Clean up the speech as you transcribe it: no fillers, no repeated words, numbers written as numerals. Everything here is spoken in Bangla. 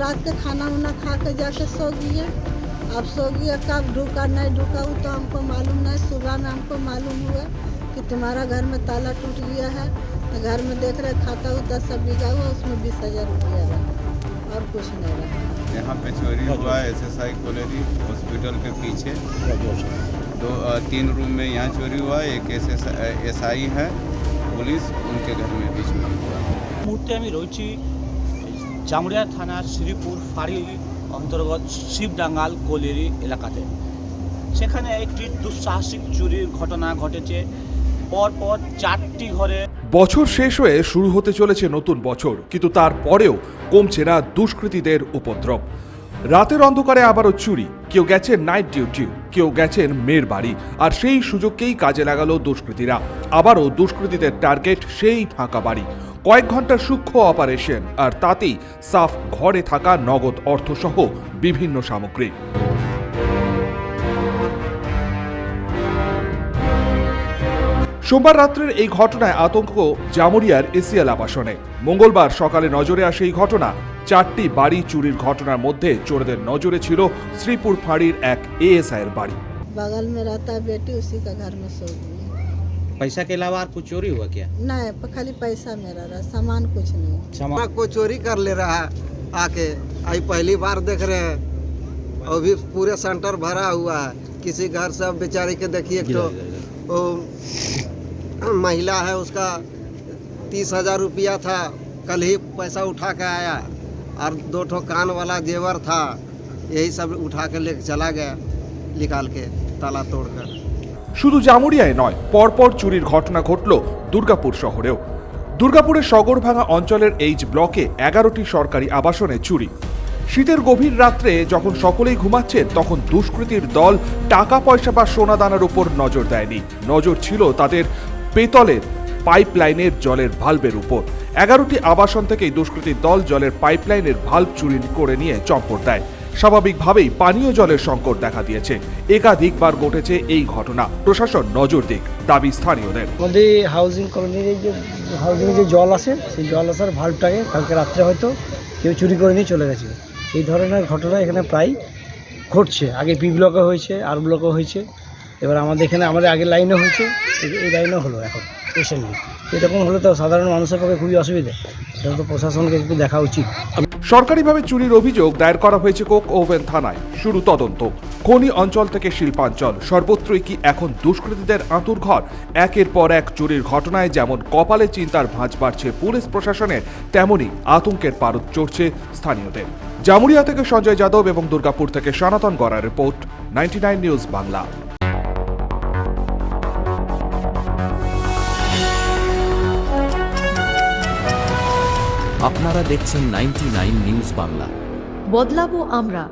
रात के खाना वाना खा के जाके सो गए। अब सो गए, कब ढुका नहीं ढुका वो तो हमको मालूम नहीं। सुबह में हमको मालूम हुआ कि तुम्हारा घर में ताला टूट गया है। तो घर में देख रहे खाता उता सब बिका हुआ, उसमें 20,000 रुपया रहा और कुछ नहीं रहा। यहाँ पे चोरी हुआ है SSI कॉलोनी हॉस्पिटल के पीछे। 3 रूम में यहाँ चोरी हुआ है। एक SI है पुलिस, उनके घर में भी चोरी हुआ है। মুহূর্তে আমি রয়েছি জামুরিয়া থানার শ্রীপুর ফাঁড়ি অন্তর্গত শিবডাঙ্গাল কোলেরি এলাকাতে। সেখানে একটি দুঃসাহসিক চুরির ঘটনা ঘটেছে। পরপর 4টি ঘরে। বছর শেষ হয়ে শুরু হতে চলেছে নতুন বছর, কিন্তু তারপরেও কমছে না দুষ্কৃতীদের উপদ্রব। রাতের অন্ধকারে আবারও চুরি, কেউ গেছেন নাইট ডিউটি, কেউ গেছেন মেয়ের বাড়ি, আর সেই সুযোগকেই কাজে লাগালো দুষ্কৃতীরা। আবারও দুষ্কৃতীদের টার্গেট সেই ফাঁকা বাড়ি। কয়েক ঘন্টার সূক্ষ্ম অপারেশন, আর তাতেই সাফ ঘরে থাকা নগদ অর্থসহ বিভিন্ন সামগ্রী। সোমবার রাত্রের এই ঘটনায় আতঙ্ক জামুরিয়ার এসিএল আবাসনে। মঙ্গলবার সকালে নজরে আসে এই ঘটনা। 4টি বাড়ি চুরির ঘটনার মধ্যে চোরদের নজরে ছিল শ্রীপুর ফাঁড়ির এক ASI এর বাড়ি। बगल में रहता है बेटी, उसी का घर में सो गई। पैसा के अलावा और कुछ चोरी हुआ क्या? नहीं, खाली पैसा मेरा रहा, सामान कुछ नहीं। कोई चोरी कर ले रहा है आके, आई पहली बार देख रहे हैं। अभी पूरे सेंटर भरा हुआ है। किसी घर से अब बेचारी के देखिए, तो वो महिला है, उसका 30,000 रुपया था, कल ही पैसा उठा के आया, और 2 ठो कान वाला जेवर था, यही सब उठा के लेके चला गया, निकाल के ताला तोड़कर। শুধু জামুরিয়ায় নয়, পরপর চুরির ঘটনা ঘটল দুর্গাপুর শহরেও। দুর্গাপুরের সগরভাঙা অঞ্চলের H ব্লকে 11টি সরকারি আবাসনে চুরি। শীতের গভীর রাত্রে যখন সকলেই ঘুমাচ্ছেন, তখন দুষ্কৃতীর দল টাকা পয়সা বা সোনা দানার উপর নজর দেয়নি। নজর ছিল তাদের পেতলের পাইপলাইনের জলের ভাল্বের উপর। 11টি আবাসন থেকেই দুষ্কৃতীর দল জলের পাইপলাইনের ভাল্ব চুরি করে নিয়ে চম্পট দেয়। স্বাভাবিকভাবেই পানীয় জলের সংকট দেখা দিয়েছে। একাধিকবার ঘটেছে এই ঘটনা। প্রশাসন নজর দিক, দাবি স্থানীয়দের। আমাদের হাউজিং কলোনির যে হাউজিংয়ে যে জল আসে, সেই জল আসার ভাল্বটাকে কালকে রাত্রে হয়তো কেউ চুরি করে নিয়ে চলে গেছে। এই ধরনের ঘটনা এখানে প্রায় ঘটছে। আগে P ব্লকে হয়েছে, R ব্লকে হয়েছে, এবার আমাদের এখানে আমাদের আগের লাইনও হয়েছে, এই লাইনও হলো এখন রিসেন্টলি। এরকম হলে তো সাধারণ মানুষের পক্ষে খুবই অসুবিধা। এটা তো প্রশাসনকে একটু দেখা উচিত। সরকারিভাবে চুরির অভিযোগ দায়ের করা হয়েছে কোক ওভেন থানায়। শুরু তদন্ত। খনি অঞ্চল থেকে শিল্পাঞ্চল, সর্বত্রই কি এখন দুষ্কৃতীদের আঁতুড়ঘর? একের পর এক চুরির ঘটনায় যেমন কপালে চিন্তার ভাঁজ বাড়ছে পুলিশ প্রশাসনের, তেমনি আতঙ্কের পারদ চড়ছে স্থানীয়দের। জামুরিয়া থেকে সঞ্জয় যাদব এবং দুর্গাপুর থেকে সনাতন গড়ার রিপোর্ট, 99 নিউজ বাংলা। আপনারা দেখছেন 99 নিউজ বাংলা। বদলাবো আমরা।